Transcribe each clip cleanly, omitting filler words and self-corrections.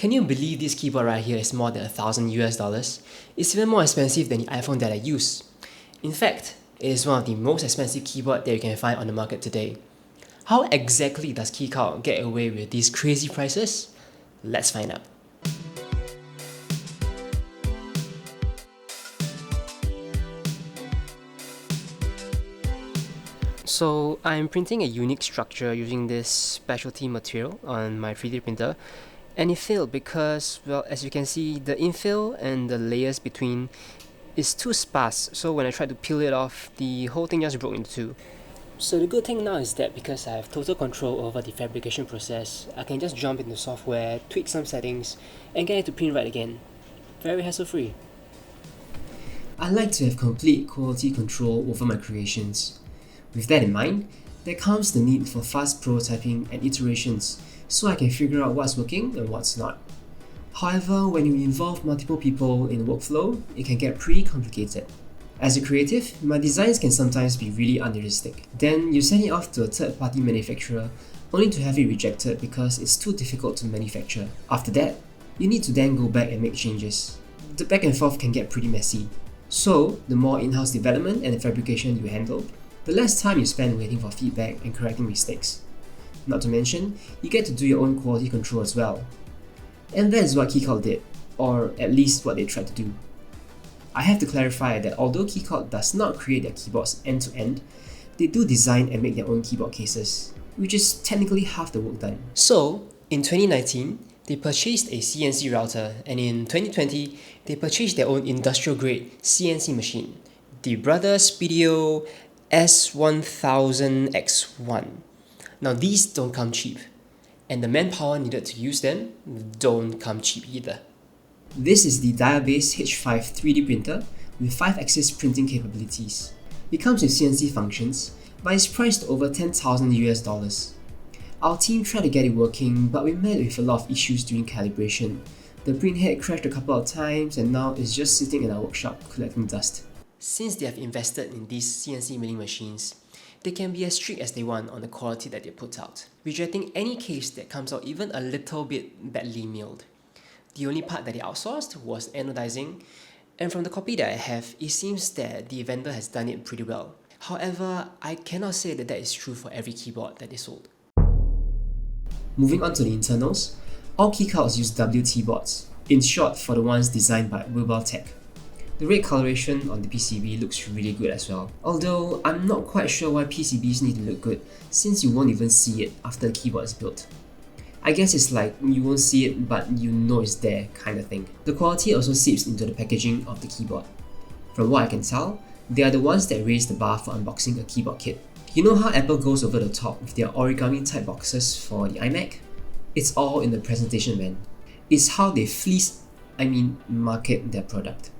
Can you believe this keyboard right here is more than $1,000 US? It's even more expensive than the iPhone that I use. In fact, it is one of the most expensive keyboard that you can find on the market today. How exactly does Keycult get away with these crazy prices? Let's find out. So I'm printing a unique structure using this specialty material on my 3D printer, and it failed because, well, as you can see, the infill and the layers between is too sparse, so when I tried to peel it off, the whole thing just broke into two. So the good thing now is that because I have total control over the fabrication process, I can just jump into software, tweak some settings, and get it to print right again. Very hassle-free. I like to have complete quality control over my creations. With that in mind, there comes the need for fast prototyping and iterations, so I can figure out what's working and what's not. However, when you involve multiple people in the workflow, it can get pretty complicated. As a creative, my designs can sometimes be really unrealistic. Then you send it off to a third-party manufacturer, only to have it rejected because it's too difficult to manufacture. After that, you need to then go back and make changes. The back and forth can get pretty messy. So, the more in-house development and fabrication you handle, the less time you spend waiting for feedback and correcting mistakes. Not to mention, you get to do your own quality control as well. And that is what Keycult did, or at least what they tried to do. I have to clarify that although Keycult does not create their keyboards end-to-end, they do design and make their own keyboard cases, which is technically half the work done. So, in 2019, they purchased a CNC router, and in 2020, they purchased their own industrial-grade CNC machine, the Brother Speedio S1000X1. Now these don't come cheap, and the manpower needed to use them don't come cheap either. This is the Diabase H5 3D printer with 5-axis printing capabilities. It comes with CNC functions, but it's priced over $10,000 US. Our team tried to get it working, but we met with a lot of issues during calibration. The printhead crashed a couple of times, and now it's just sitting in our workshop collecting dust. Since they have invested in these CNC milling machines, they can be as strict as they want on the quality that they put out, rejecting any case that comes out even a little bit badly milled. The only part that they outsourced was anodizing, and from the copy that I have, it seems that the vendor has done it pretty well. However, I cannot say that that is true for every keyboard that they sold. Moving on to the internals, all Keycults use WT boards, in short for the ones designed by OPBlacks. The red coloration on the PCB looks really good as well, although I'm not quite sure why PCBs need to look good since you won't even see it after the keyboard is built. I guess it's like you won't see it but you know it's there kind of thing. The quality also seeps into the packaging of the keyboard. From what I can tell, they are the ones that raise the bar for unboxing a keyboard kit. You know how Apple goes over the top with their origami type boxes for the iMac? It's all in the presentation, man. It's how they market their product.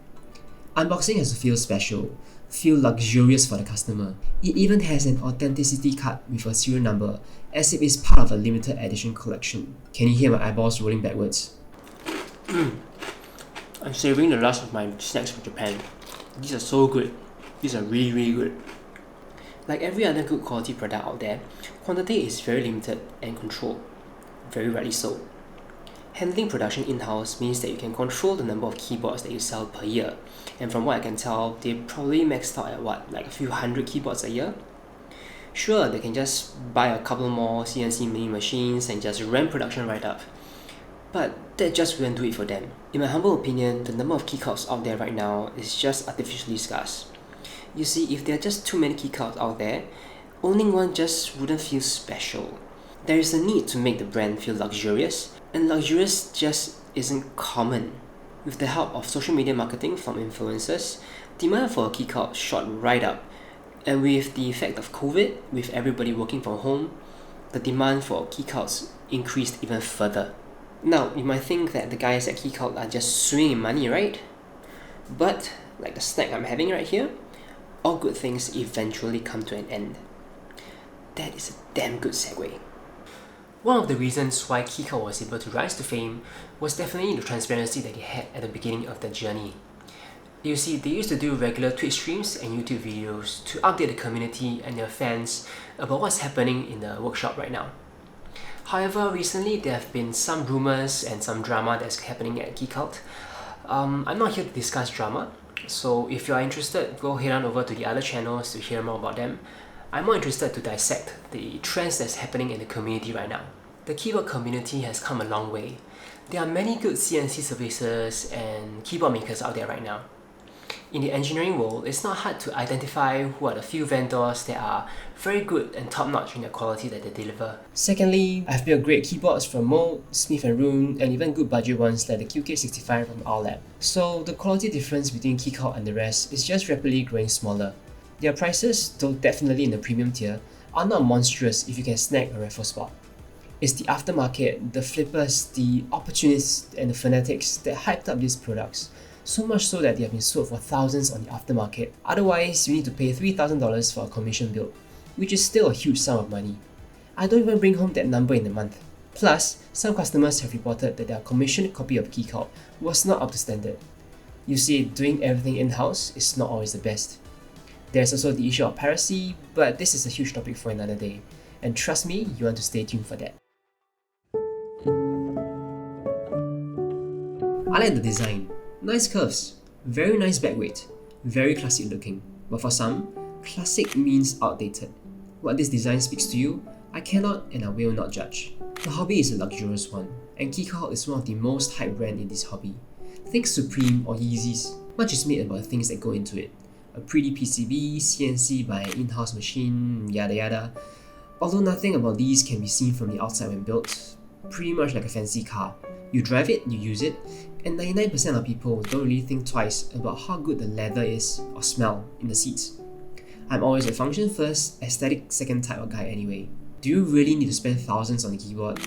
Unboxing has to feel special, feel luxurious for the customer. It even has an authenticity card with a serial number, as if it's part of a limited edition collection. Can you hear my eyeballs rolling backwards? I'm savoring the last of my snacks from Japan. These are so good. These are really, really good. Like every other good quality product out there, quantity is very limited and controlled. Very rightly so. Handling production in-house means that you can control the number of keyboards that you sell per year, and from what I can tell, they probably maxed out at like a few hundred keyboards a year? Sure, they can just buy a couple more CNC milling machines and just ramp production right up, but that just wouldn't do it for them. In my humble opinion, the number of keycults out there right now is just artificially scarce. You see, if there are just too many keycults out there, owning one just wouldn't feel special. There is a need to make the brand feel luxurious, and luxurious just isn't common. With the help of social media marketing from influencers, demand for a Keycult shot right up, and with the effect of COVID, with everybody working from home, the demand for Keycults increased even further. Now, you might think that the guys at Keycult are just swinging money, right? But, like the snack I'm having right here, all good things eventually come to an end. That is a damn good segue. One of the reasons why Keycult was able to rise to fame was definitely the transparency that they had at the beginning of their journey. You see, they used to do regular Twitch streams and YouTube videos to update the community and their fans about what's happening in the workshop right now. However, recently there have been some rumors and some drama that's happening at Keycult. I'm not here to discuss drama, so if you are interested, go head on over to the other channels to hear more about them. I'm more interested to dissect the trends that's happening in the community right now. The keyboard community has come a long way. There are many good CNC services and keyboard makers out there right now. In the engineering world, it's not hard to identify who are the few vendors that are very good and top-notch in the quality that they deliver. Secondly, I've built great keyboards from Mold, Smith & Roon, and even good budget ones like the QK65 from our lab. So the quality difference between Keycult and the rest is just rapidly growing smaller. Their prices, though definitely in the premium tier, are not monstrous if you can snag a raffle spot. It's the aftermarket, the flippers, the opportunists, and the fanatics that hyped up these products. So much so that they have been sold for thousands on the aftermarket. Otherwise, you need to pay $3,000 for a commission build, which is still a huge sum of money. I don't even bring home that number in a month. Plus, some customers have reported that their commissioned copy of Keycult was not up to standard. You see, doing everything in-house is not always the best. There's also the issue of piracy, but this is a huge topic for another day. And trust me, you want to stay tuned for that. I like the design. Nice curves, very nice back weight, very classic looking. But for some, classic means outdated. What this design speaks to you, I cannot and I will not judge. The hobby is a luxurious one, and Keycult is one of the most hyped brands in this hobby. Think Supreme or Yeezys. Much is made about the things that go into it. A pretty PCB, CNC by an in-house machine, yada yada. Although nothing about these can be seen from the outside when built, pretty much like a fancy car. You drive it, you use it, and 99% of people don't really think twice about how good the leather is or smell in the seats. I'm always a function first, aesthetic second type of guy anyway. Do you really need to spend thousands on the keyboard?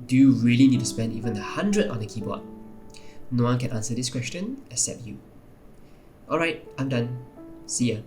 Do you really need to spend even 100 on the keyboard? No one can answer this question except you. Alright, I'm done. See ya.